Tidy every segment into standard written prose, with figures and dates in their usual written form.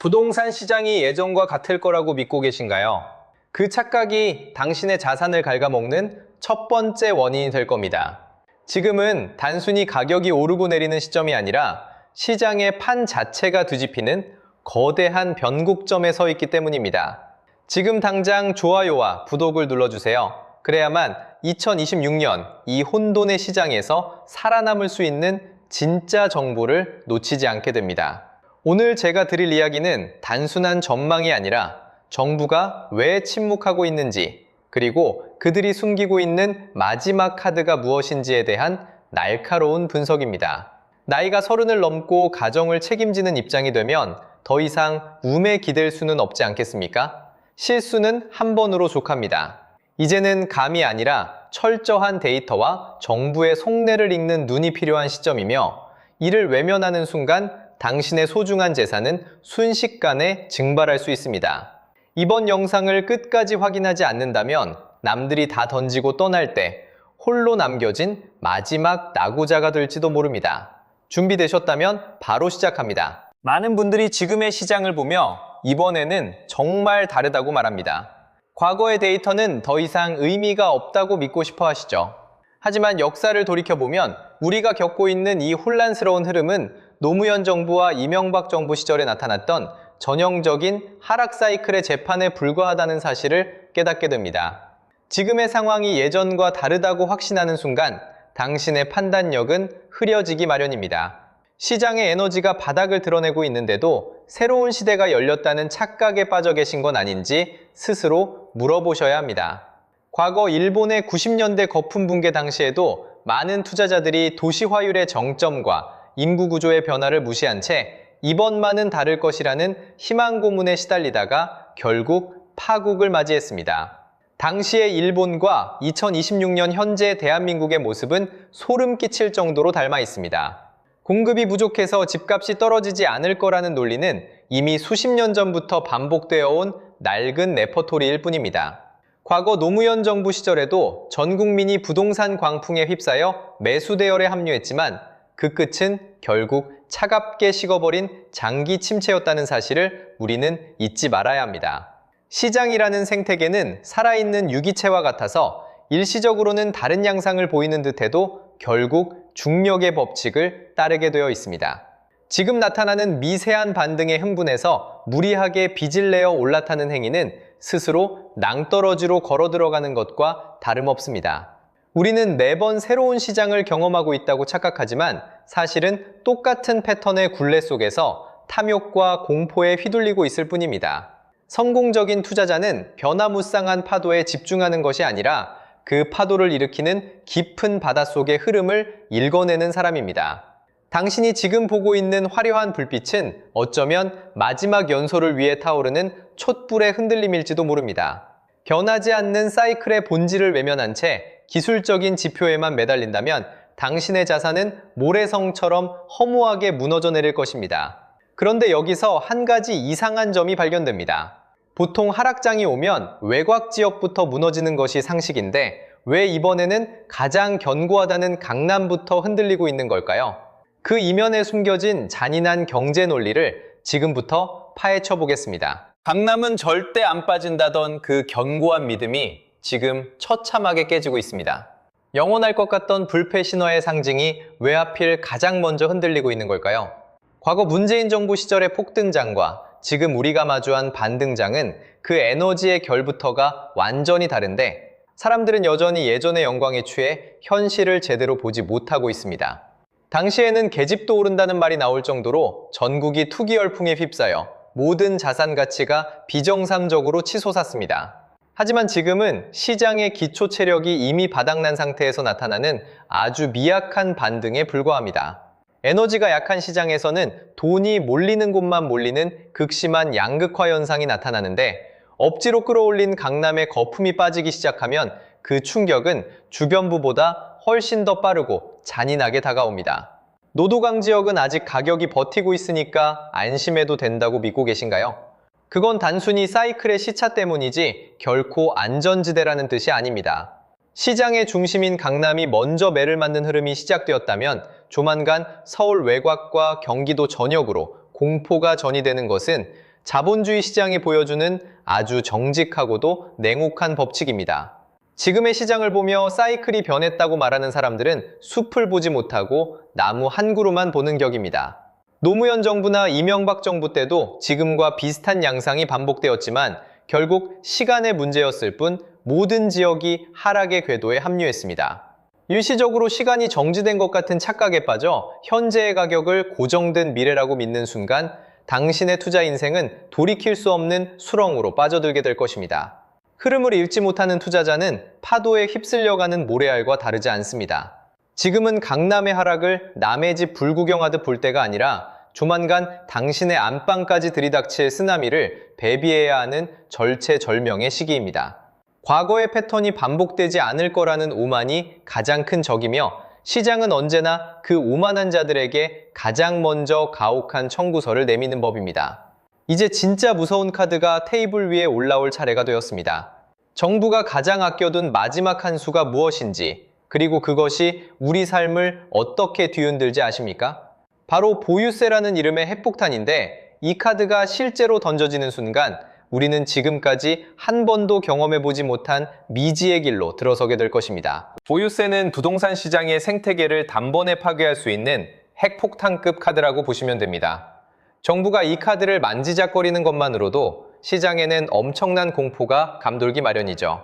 부동산 시장이 예전과 같을 거라고 믿고 계신가요? 그 착각이 당신의 자산을 갉아먹는 첫 번째 원인이 될 겁니다. 지금은 단순히 가격이 오르고 내리는 시점이 아니라 시장의 판 자체가 뒤집히는 거대한 변곡점에 서 있기 때문입니다. 지금 당장 좋아요와 구독을 눌러주세요. 그래야만 2026년 이 혼돈의 시장에서 살아남을 수 있는 진짜 정보를 놓치지 않게 됩니다. 오늘 제가 드릴 이야기는 단순한 전망이 아니라 정부가 왜 침묵하고 있는지, 그리고 그들이 숨기고 있는 마지막 카드가 무엇인지에 대한 날카로운 분석입니다. 나이가 30을 넘고 가정을 책임지는 입장이 되면 더 이상 움에 기댈 수는 없지 않겠습니까? 실수는 한 번으로 족합니다. 이제는 감이 아니라 철저한 데이터와 정부의 속내를 읽는 눈이 필요한 시점이며, 이를 외면하는 순간 당신의 소중한 재산은 순식간에 증발할 수 있습니다. 이번 영상을 끝까지 확인하지 않는다면 남들이 다 던지고 떠날 때 홀로 남겨진 마지막 낙오자가 될지도 모릅니다. 준비되셨다면 바로 시작합니다. 많은 분들이 지금의 시장을 보며 이번에는 정말 다르다고 말합니다. 과거의 데이터는 더 이상 의미가 없다고 믿고 싶어 하시죠. 하지만 역사를 돌이켜보면 우리가 겪고 있는 이 혼란스러운 흐름은 노무현 정부와 이명박 정부 시절에 나타났던 전형적인 하락 사이클의 재판에 불과하다는 사실을 깨닫게 됩니다. 지금의 상황이 예전과 다르다고 확신하는 순간 당신의 판단력은 흐려지기 마련입니다. 시장의 에너지가 바닥을 드러내고 있는데도 새로운 시대가 열렸다는 착각에 빠져 계신 건 아닌지 스스로 물어보셔야 합니다. 과거 일본의 90년대 거품 붕괴 당시에도 많은 투자자들이 도시화율의 정점과 인구 구조의 변화를 무시한 채 이번만은 다를 것이라는 희망 고문에 시달리다가 결국 파국을 맞이했습니다. 당시의 일본과 2026년 현재 대한민국의 모습은 소름 끼칠 정도로 닮아 있습니다. 공급이 부족해서 집값이 떨어지지 않을 거라는 논리는 이미 수십 년 전부터 반복되어 온 낡은 레퍼토리일 뿐입니다. 과거 노무현 정부 시절에도 전 국민이 부동산 광풍에 휩싸여 매수 대열에 합류했지만 그 끝은 결국 차갑게 식어버린 장기 침체였다는 사실을 우리는 잊지 말아야 합니다. 시장이라는 생태계는 살아있는 유기체와 같아서 일시적으로는 다른 양상을 보이는 듯해도 결국 중력의 법칙을 따르게 되어 있습니다. 지금 나타나는 미세한 반등에 흥분해서 무리하게 빚을 내어 올라타는 행위는 스스로 낭떠러지로 걸어 들어가는 것과 다름없습니다. 우리는 매번 새로운 시장을 경험하고 있다고 착각하지만 사실은 똑같은 패턴의 굴레 속에서 탐욕과 공포에 휘둘리고 있을 뿐입니다. 성공적인 투자자는 변화무쌍한 파도에 집중하는 것이 아니라 그 파도를 일으키는 깊은 바닷속의 흐름을 읽어내는 사람입니다. 당신이 지금 보고 있는 화려한 불빛은 어쩌면 마지막 연소를 위해 타오르는 촛불의 흔들림일지도 모릅니다. 변하지 않는 사이클의 본질을 외면한 채 기술적인 지표에만 매달린다면 당신의 자산은 모래성처럼 허무하게 무너져 내릴 것입니다. 그런데 여기서 한 가지 이상한 점이 발견됩니다. 보통 하락장이 오면 외곽 지역부터 무너지는 것이 상식인데 왜 이번에는 가장 견고하다는 강남부터 흔들리고 있는 걸까요? 그 이면에 숨겨진 잔인한 경제 논리를 지금부터 파헤쳐 보겠습니다. 강남은 절대 안 빠진다던 그 견고한 믿음이 지금 처참하게 깨지고 있습니다. 영원할 것 같던 불패 신화의 상징이 왜 하필 가장 먼저 흔들리고 있는 걸까요? 과거 문재인 정부 시절의 폭등장과 지금 우리가 마주한 반등장은 그 에너지의 결부터가 완전히 다른데 사람들은 여전히 예전의 영광에 취해 현실을 제대로 보지 못하고 있습니다. 당시에는 계집도 오른다는 말이 나올 정도로 전국이 투기 열풍에 휩싸여 모든 자산 가치가 비정상적으로 치솟았습니다. 하지만 지금은 시장의 기초 체력이 이미 바닥난 상태에서 나타나는 아주 미약한 반등에 불과합니다. 에너지가 약한 시장에서는 돈이 몰리는 곳만 몰리는 극심한 양극화 현상이 나타나는데 억지로 끌어올린 강남의 거품이 빠지기 시작하면 그 충격은 주변부보다 훨씬 더 빠르고 잔인하게 다가옵니다. 노도강 지역은 아직 가격이 버티고 있으니까 안심해도 된다고 믿고 계신가요? 그건 단순히 사이클의 시차 때문이지 결코 안전지대라는 뜻이 아닙니다. 시장의 중심인 강남이 먼저 매를 맞는 흐름이 시작되었다면 조만간 서울 외곽과 경기도 전역으로 공포가 전이되는 것은 자본주의 시장이 보여주는 아주 정직하고도 냉혹한 법칙입니다. 지금의 시장을 보며 사이클이 변했다고 말하는 사람들은 숲을 보지 못하고 나무 한 그루만 보는 격입니다. 노무현 정부나 이명박 정부 때도 지금과 비슷한 양상이 반복되었지만 결국 시간의 문제였을 뿐 모든 지역이 하락의 궤도에 합류했습니다. 일시적으로 시간이 정지된 것 같은 착각에 빠져 현재의 가격을 고정된 미래라고 믿는 순간 당신의 투자 인생은 돌이킬 수 없는 수렁으로 빠져들게 될 것입니다. 흐름을 읽지 못하는 투자자는 파도에 휩쓸려가는 모래알과 다르지 않습니다. 지금은 강남의 하락을 남의 집 불구경하듯 볼 때가 아니라 조만간 당신의 안방까지 들이닥칠 쓰나미를 대비해야 하는 절체절명의 시기입니다. 과거의 패턴이 반복되지 않을 거라는 오만이 가장 큰 적이며 시장은 언제나 그 오만한 자들에게 가장 먼저 가혹한 청구서를 내미는 법입니다. 이제 진짜 무서운 카드가 테이블 위에 올라올 차례가 되었습니다. 정부가 가장 아껴둔 마지막 한 수가 무엇인지, 그리고 그것이 우리 삶을 어떻게 뒤흔들지 아십니까? 바로 보유세라는 이름의 핵폭탄인데 이 카드가 실제로 던져지는 순간 우리는 지금까지 한 번도 경험해보지 못한 미지의 길로 들어서게 될 것입니다. 보유세는 부동산 시장의 생태계를 단번에 파괴할 수 있는 핵폭탄급 카드라고 보시면 됩니다. 정부가 이 카드를 만지작거리는 것만으로도 시장에는 엄청난 공포가 감돌기 마련이죠.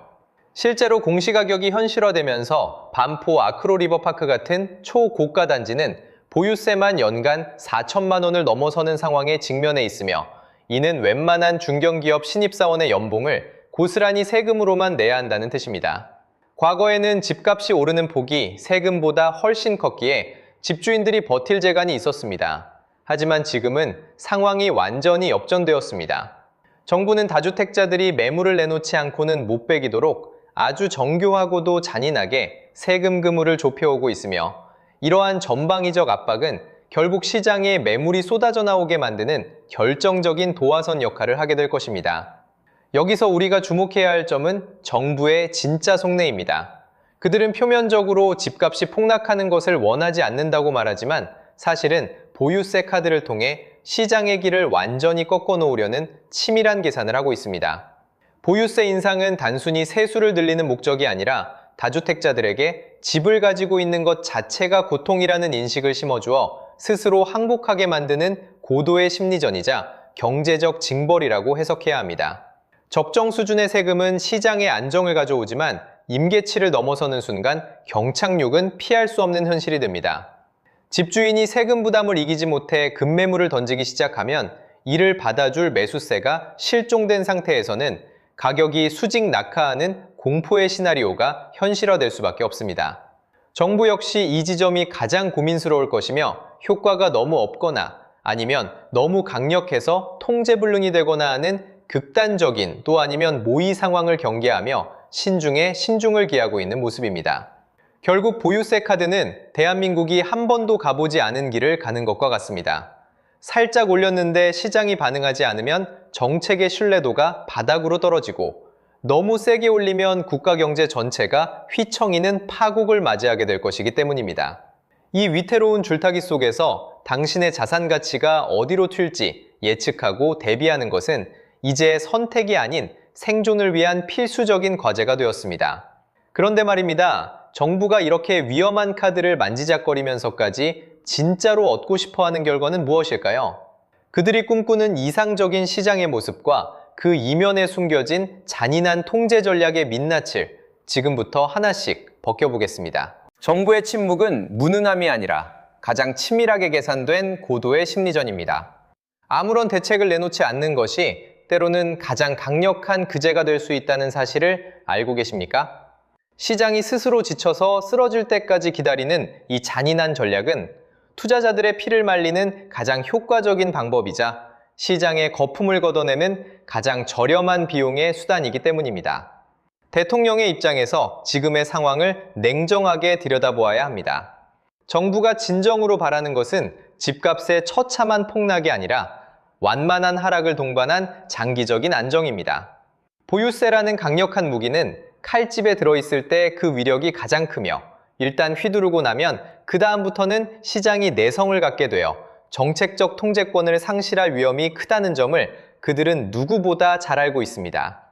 실제로 공시가격이 현실화되면서 반포 아크로리버파크 같은 초고가 단지는 보유세만 연간 4천만 원을 넘어서는 상황에 직면해 있으며 이는 웬만한 중견기업 신입사원의 연봉을 고스란히 세금으로만 내야 한다는 뜻입니다. 과거에는 집값이 오르는 폭이 세금보다 훨씬 컸기에 집주인들이 버틸 재간이 있었습니다. 하지만 지금은 상황이 완전히 역전되었습니다. 정부는 다주택자들이 매물을 내놓지 않고는 못 빼기도록 아주 정교하고도 잔인하게 세금 그물을 좁혀오고 있으며 이러한 전방위적 압박은 결국 시장에 매물이 쏟아져 나오게 만드는 결정적인 도화선 역할을 하게 될 것입니다. 여기서 우리가 주목해야 할 점은 정부의 진짜 속내입니다. 그들은 표면적으로 집값이 폭락하는 것을 원하지 않는다고 말하지만 사실은 보유세 카드를 통해 시장의 길을 완전히 꺾어 놓으려는 치밀한 계산을 하고 있습니다. 보유세 인상은 단순히 세수를 늘리는 목적이 아니라 다주택자들에게 집을 가지고 있는 것 자체가 고통이라는 인식을 심어주어 스스로 항복하게 만드는 고도의 심리전이자 경제적 징벌이라고 해석해야 합니다. 적정 수준의 세금은 시장의 안정을 가져오지만 임계치를 넘어서는 순간 경착륙은 피할 수 없는 현실이 됩니다. 집주인이 세금 부담을 이기지 못해 급매물을 던지기 시작하면 이를 받아줄 매수세가 실종된 상태에서는 가격이 수직 낙하하는 공포의 시나리오가 현실화될 수밖에 없습니다. 정부 역시 이 지점이 가장 고민스러울 것이며 효과가 너무 없거나 아니면 너무 강력해서 통제불능이 되거나 하는 극단적인 또 아니면 모의 상황을 경계하며 신중에 신중을 기하고 있는 모습입니다. 결국 보유세 카드는 대한민국이 한 번도 가보지 않은 길을 가는 것과 같습니다. 살짝 올렸는데 시장이 반응하지 않으면 정책의 신뢰도가 바닥으로 떨어지고 너무 세게 올리면 국가 경제 전체가 휘청이는 파국을 맞이하게 될 것이기 때문입니다. 이 위태로운 줄타기 속에서 당신의 자산 가치가 어디로 튈지 예측하고 대비하는 것은 이제 선택이 아닌 생존을 위한 필수적인 과제가 되었습니다. 그런데 말입니다. 정부가 이렇게 위험한 카드를 만지작거리면서까지 진짜로 얻고 싶어하는 결과는 무엇일까요? 그들이 꿈꾸는 이상적인 시장의 모습과 그 이면에 숨겨진 잔인한 통제 전략의 민낯을 지금부터 하나씩 벗겨보겠습니다. 정부의 침묵은 무능함이 아니라 가장 치밀하게 계산된 고도의 심리전입니다. 아무런 대책을 내놓지 않는 것이 때로는 가장 강력한 그제가 될 수 있다는 사실을 알고 계십니까? 시장이 스스로 지쳐서 쓰러질 때까지 기다리는 이 잔인한 전략은 투자자들의 피를 말리는 가장 효과적인 방법이자 시장에 거품을 걷어내는 가장 저렴한 비용의 수단이기 때문입니다. 대통령의 입장에서 지금의 상황을 냉정하게 들여다보아야 합니다. 정부가 진정으로 바라는 것은 집값의 처참한 폭락이 아니라 완만한 하락을 동반한 장기적인 안정입니다. 보유세라는 강력한 무기는 칼집에 들어있을 때 그 위력이 가장 크며 일단 휘두르고 나면 그 다음부터는 시장이 내성을 갖게 되어 정책적 통제권을 상실할 위험이 크다는 점을 그들은 누구보다 잘 알고 있습니다.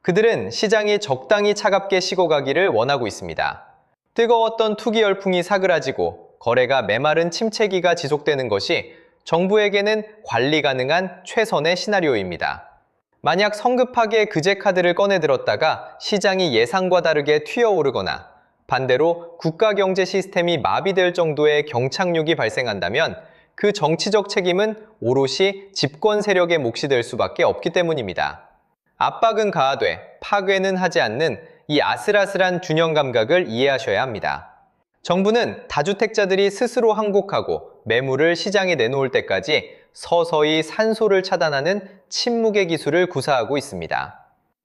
그들은 시장이 적당히 차갑게 식어가기를 원하고 있습니다. 뜨거웠던 투기 열풍이 사그라지고 거래가 메마른 침체기가 지속되는 것이 정부에게는 관리 가능한 최선의 시나리오입니다. 만약 성급하게 그제 카드를 꺼내들었다가 시장이 예상과 다르게 튀어오르거나 반대로 국가 경제 시스템이 마비될 정도의 경착륙이 발생한다면 그 정치적 책임은 오롯이 집권 세력의 몫이 될 수밖에 없기 때문입니다. 압박은 가하되 파괴는 하지 않는 이 아슬아슬한 균형 감각을 이해하셔야 합니다. 정부는 다주택자들이 스스로 항복하고 매물을 시장에 내놓을 때까지 서서히 산소를 차단하는 침묵의 기술을 구사하고 있습니다.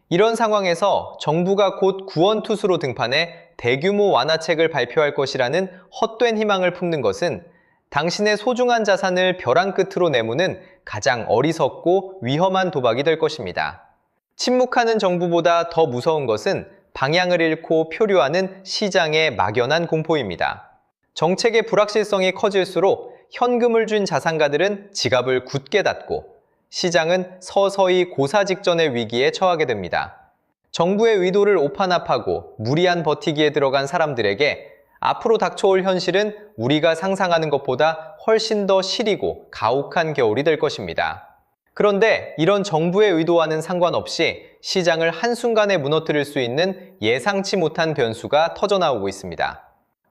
이런 상황에서 정부가 곧 구원투수로 등판해 대규모 완화책을 발표할 것이라는 헛된 희망을 품는 것은 당신의 소중한 자산을 벼랑 끝으로 내모는 가장 어리석고 위험한 도박이 될 것입니다. 침묵하는 정부보다 더 무서운 것은 방향을 잃고 표류하는 시장의 막연한 공포입니다. 정책의 불확실성이 커질수록 현금을 쥔 자산가들은 지갑을 굳게 닫고 시장은 서서히 고사 직전의 위기에 처하게 됩니다. 정부의 의도를 오판합하고 무리한 버티기에 들어간 사람들에게 앞으로 닥쳐올 현실은 우리가 상상하는 것보다 훨씬 더 시리고 가혹한 겨울이 될 것입니다. 그런데 이런 정부의 의도와는 상관없이 시장을 한순간에 무너뜨릴 수 있는 예상치 못한 변수가 터져나오고 있습니다.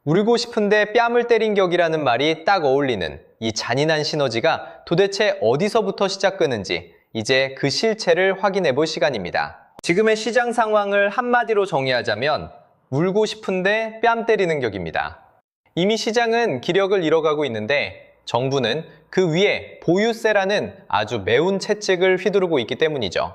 울고 싶은데 뺨을 때린 격이라는 말이 딱 어울리는 이 잔인한 시너지가 도대체 어디서부터 시작되는지 이제 그 실체를 확인해 볼 시간입니다. 지금의 시장 상황을 한마디로 정의하자면 울고 싶은데 뺨 때리는 격입니다. 이미 시장은 기력을 잃어가고 있는데 정부는 그 위에 보유세라는 아주 매운 채찍을 휘두르고 있기 때문이죠.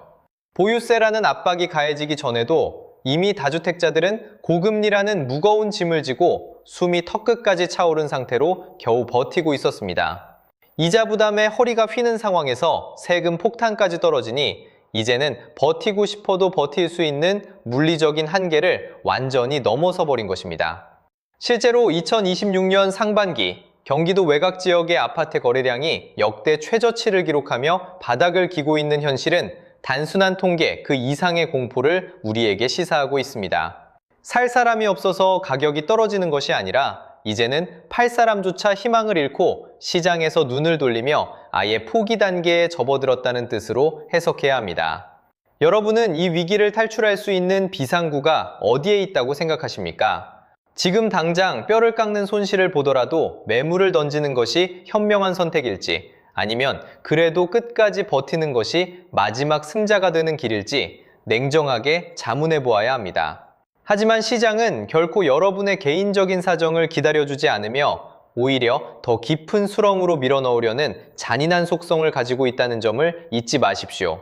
보유세라는 압박이 가해지기 전에도 이미 다주택자들은 고금리라는 무거운 짐을 지고 숨이 턱끝까지 차오른 상태로 겨우 버티고 있었습니다. 이자 부담에 허리가 휘는 상황에서 세금 폭탄까지 떨어지니 이제는 버티고 싶어도 버틸 수 있는 물리적인 한계를 완전히 넘어서 버린 것입니다. 실제로 2026년 상반기 경기도 외곽 지역의 아파트 거래량이 역대 최저치를 기록하며 바닥을 기고 있는 현실은 단순한 통계 그 이상의 공포를 우리에게 시사하고 있습니다. 살 사람이 없어서 가격이 떨어지는 것이 아니라 이제는 팔 사람조차 희망을 잃고 시장에서 눈을 돌리며 아예 포기 단계에 접어들었다는 뜻으로 해석해야 합니다. 여러분은 이 위기를 탈출할 수 있는 비상구가 어디에 있다고 생각하십니까? 지금 당장 뼈를 깎는 손실을 보더라도 매물을 던지는 것이 현명한 선택일지 아니면 그래도 끝까지 버티는 것이 마지막 승자가 되는 길일지 냉정하게 자문해 보아야 합니다. 하지만 시장은 결코 여러분의 개인적인 사정을 기다려주지 않으며 오히려 더 깊은 수렁으로 밀어넣으려는 잔인한 속성을 가지고 있다는 점을 잊지 마십시오.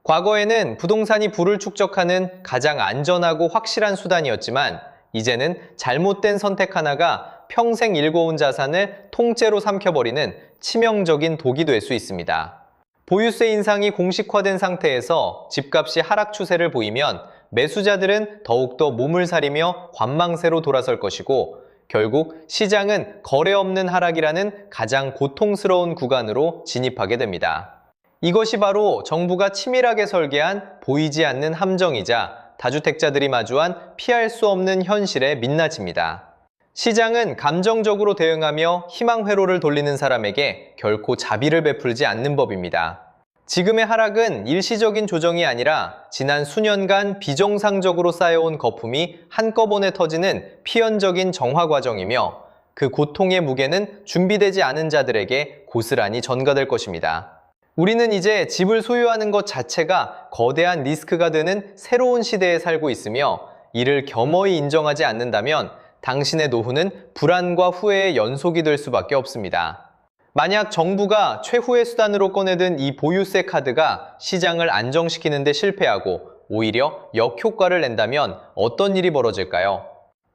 과거에는 부동산이 부를 축적하는 가장 안전하고 확실한 수단이었지만 이제는 잘못된 선택 하나가 평생 일궈온 자산을 통째로 삼켜버리는 치명적인 독이 될 수 있습니다. 보유세 인상이 공식화된 상태에서 집값이 하락 추세를 보이면 매수자들은 더욱더 몸을 사리며 관망세로 돌아설 것이고 결국 시장은 거래 없는 하락이라는 가장 고통스러운 구간으로 진입하게 됩니다. 이것이 바로 정부가 치밀하게 설계한 보이지 않는 함정이자 다주택자들이 마주한 피할 수 없는 현실의 민낯입니다. 시장은 감정적으로 대응하며 희망 회로를 돌리는 사람에게 결코 자비를 베풀지 않는 법입니다. 지금의 하락은 일시적인 조정이 아니라 지난 수년간 비정상적으로 쌓여온 거품이 한꺼번에 터지는 필연적인 정화 과정이며 그 고통의 무게는 준비되지 않은 자들에게 고스란히 전가될 것입니다. 우리는 이제 집을 소유하는 것 자체가 거대한 리스크가 되는 새로운 시대에 살고 있으며 이를 겸허히 인정하지 않는다면 당신의 노후는 불안과 후회의 연속이 될 수밖에 없습니다. 만약 정부가 최후의 수단으로 꺼내든 이 보유세 카드가 시장을 안정시키는 데 실패하고 오히려 역효과를 낸다면 어떤 일이 벌어질까요?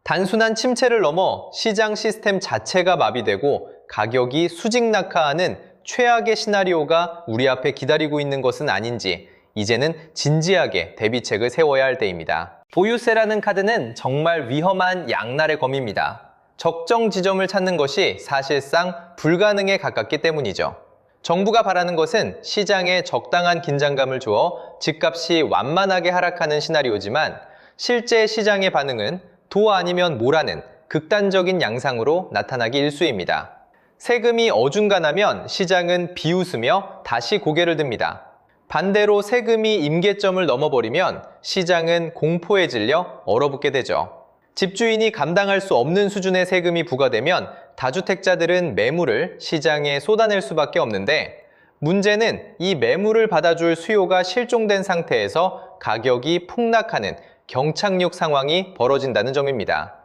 단순한 침체를 넘어 시장 시스템 자체가 마비되고 가격이 수직 낙하하는 최악의 시나리오가 우리 앞에 기다리고 있는 것은 아닌지 이제는 진지하게 대비책을 세워야 할 때입니다. 보유세라는 카드는 정말 위험한 양날의 검입니다. 적정 지점을 찾는 것이 사실상 불가능에 가깝기 때문이죠. 정부가 바라는 것은 시장에 적당한 긴장감을 주어 집값이 완만하게 하락하는 시나리오지만 실제 시장의 반응은 도 아니면 모라는 극단적인 양상으로 나타나기 일쑤입니다. 세금이 어중간하면 시장은 비웃으며 다시 고개를 듭니다. 반대로 세금이 임계점을 넘어버리면 시장은 공포에 질려 얼어붙게 되죠. 집주인이 감당할 수 없는 수준의 세금이 부과되면 다주택자들은 매물을 시장에 쏟아낼 수밖에 없는데 문제는 이 매물을 받아줄 수요가 실종된 상태에서 가격이 폭락하는 경착륙 상황이 벌어진다는 점입니다.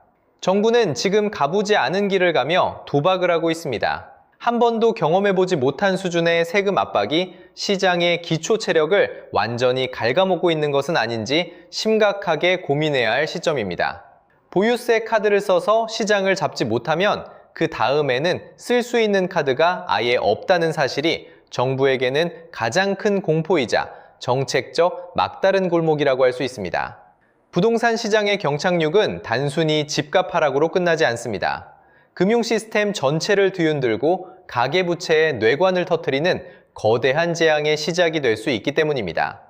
정부는 지금 가보지 않은 길을 가며 도박을 하고 있습니다. 한 번도 경험해보지 못한 수준의 세금 압박이 시장의 기초 체력을 완전히 갉아먹고 있는 것은 아닌지 심각하게 고민해야 할 시점입니다. 보유세 카드를 써서 시장을 잡지 못하면 그 다음에는 쓸 수 있는 카드가 아예 없다는 사실이 정부에게는 가장 큰 공포이자 정책적 막다른 골목이라고 할 수 있습니다. 부동산 시장의 경착륙은 단순히 집값 하락으로 끝나지 않습니다. 금융 시스템 전체를 뒤흔들고 가계부채의 뇌관을 터뜨리는 거대한 재앙의 시작이 될 수 있기 때문입니다.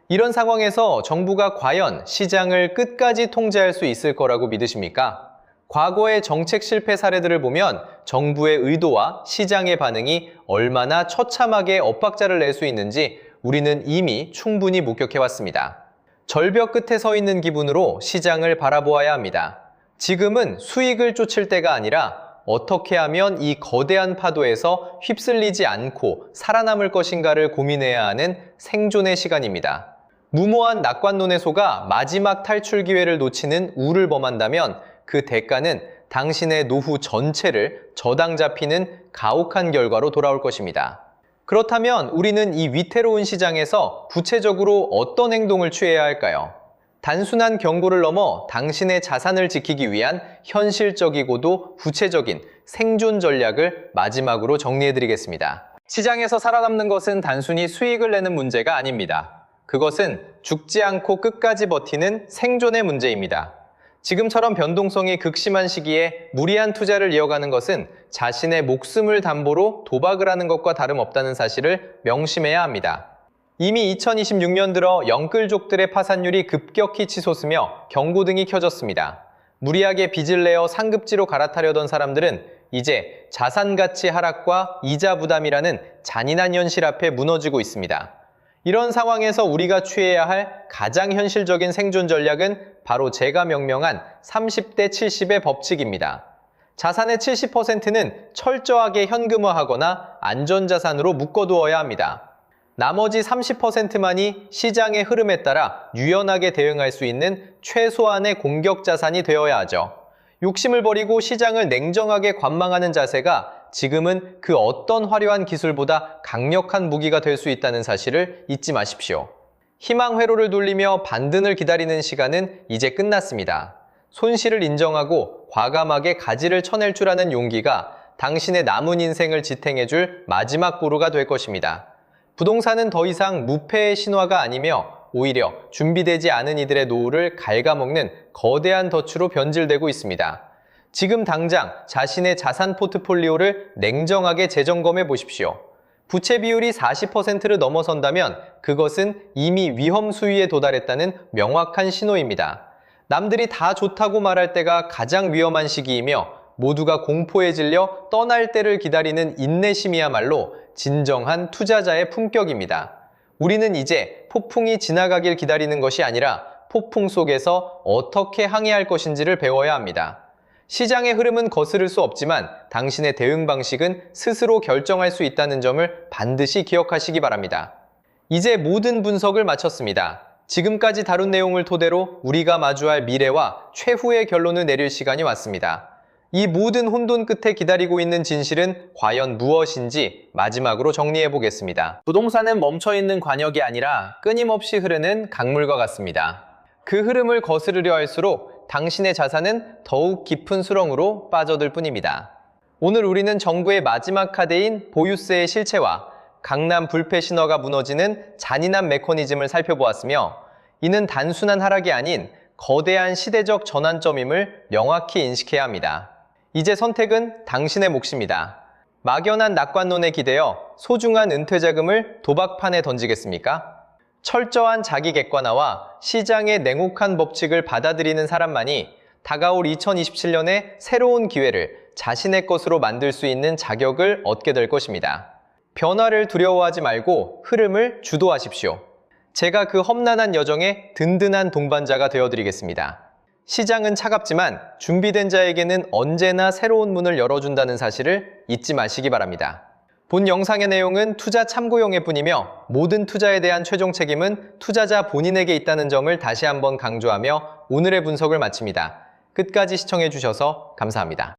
이런 상황에서 정부가 과연 시장을 끝까지 통제할 수 있을 거라고 믿으십니까? 과거의 정책 실패 사례들을 보면 정부의 의도와 시장의 반응이 얼마나 처참하게 엇박자를 낼 수 있는지 우리는 이미 충분히 목격해왔습니다. 절벽 끝에 서 있는 기분으로 시장을 바라보아야 합니다. 지금은 수익을 쫓을 때가 아니라 어떻게 하면 이 거대한 파도에서 휩쓸리지 않고 살아남을 것인가를 고민해야 하는 생존의 시간입니다. 무모한 낙관론에 속아 마지막 탈출 기회를 놓치는 우를 범한다면 그 대가는 당신의 노후 전체를 저당 잡히는 가혹한 결과로 돌아올 것입니다. 그렇다면 우리는 이 위태로운 시장에서 구체적으로 어떤 행동을 취해야 할까요? 단순한 경고를 넘어 당신의 자산을 지키기 위한 현실적이고도 구체적인 생존 전략을 마지막으로 정리해드리겠습니다. 시장에서 살아남는 것은 단순히 수익을 내는 문제가 아닙니다. 그것은 죽지 않고 끝까지 버티는 생존의 문제입니다. 지금처럼 변동성이 극심한 시기에 무리한 투자를 이어가는 것은 자신의 목숨을 담보로 도박을 하는 것과 다름없다는 사실을 명심해야 합니다. 이미 2026년 들어 영끌족들의 파산율이 급격히 치솟으며 경고등이 켜졌습니다. 무리하게 빚을 내어 상급지로 갈아타려던 사람들은 이제 자산 가치 하락과 이자 부담이라는 잔인한 현실 앞에 무너지고 있습니다. 이런 상황에서 우리가 취해야 할 가장 현실적인 생존 전략은 바로 제가 명명한 30대 70의 법칙입니다. 자산의 70%는 철저하게 현금화하거나 안전자산으로 묶어두어야 합니다. 나머지 30%만이 시장의 흐름에 따라 유연하게 대응할 수 있는 최소한의 공격 자산이 되어야 하죠. 욕심을 버리고 시장을 냉정하게 관망하는 자세가 지금은 그 어떤 화려한 기술보다 강력한 무기가 될 수 있다는 사실을 잊지 마십시오. 희망 회로를 돌리며 반등을 기다리는 시간은 이제 끝났습니다. 손실을 인정하고 과감하게 가지를 쳐낼 줄 아는 용기가 당신의 남은 인생을 지탱해줄 마지막 보루가 될 것입니다. 부동산은 더 이상 무패의 신화가 아니며 오히려 준비되지 않은 이들의 노후를 갉아먹는 거대한 덫으로 변질되고 있습니다. 지금 당장 자신의 자산 포트폴리오를 냉정하게 재점검해 보십시오. 부채 비율이 40%를 넘어선다면 그것은 이미 위험 수위에 도달했다는 명확한 신호입니다. 남들이 다 좋다고 말할 때가 가장 위험한 시기이며 모두가 공포에 질려 떠날 때를 기다리는 인내심이야말로 진정한 투자자의 품격입니다. 우리는 이제 폭풍이 지나가길 기다리는 것이 아니라 폭풍 속에서 어떻게 항해할 것인지를 배워야 합니다. 시장의 흐름은 거스를 수 없지만 당신의 대응 방식은 스스로 결정할 수 있다는 점을 반드시 기억하시기 바랍니다. 이제 모든 분석을 마쳤습니다. 지금까지 다룬 내용을 토대로 우리가 마주할 미래와 최후의 결론을 내릴 시간이 왔습니다. 이 모든 혼돈 끝에 기다리고 있는 진실은 과연 무엇인지 마지막으로 정리해 보겠습니다. 부동산은 멈춰있는 관역이 아니라 끊임없이 흐르는 강물과 같습니다. 그 흐름을 거스르려 할수록 당신의 자산은 더욱 깊은 수렁으로 빠져들 뿐입니다. 오늘 우리는 정부의 마지막 카드인 보유세의 실체와 강남 불패 신화가 무너지는 잔인한 메커니즘을 살펴보았으며 이는 단순한 하락이 아닌 거대한 시대적 전환점임을 명확히 인식해야 합니다. 이제 선택은 당신의 몫입니다. 막연한 낙관론에 기대어 소중한 은퇴자금을 도박판에 던지겠습니까? 철저한 자기 객관화와 시장의 냉혹한 법칙을 받아들이는 사람만이 다가올 2027년의 새로운 기회를 자신의 것으로 만들 수 있는 자격을 얻게 될 것입니다. 변화를 두려워하지 말고 흐름을 주도하십시오. 제가 그 험난한 여정에 든든한 동반자가 되어드리겠습니다. 시장은 차갑지만 준비된 자에게는 언제나 새로운 문을 열어준다는 사실을 잊지 마시기 바랍니다. 본 영상의 내용은 투자 참고용일 뿐이며 모든 투자에 대한 최종 책임은 투자자 본인에게 있다는 점을 다시 한번 강조하며 오늘의 분석을 마칩니다. 끝까지 시청해주셔서 감사합니다.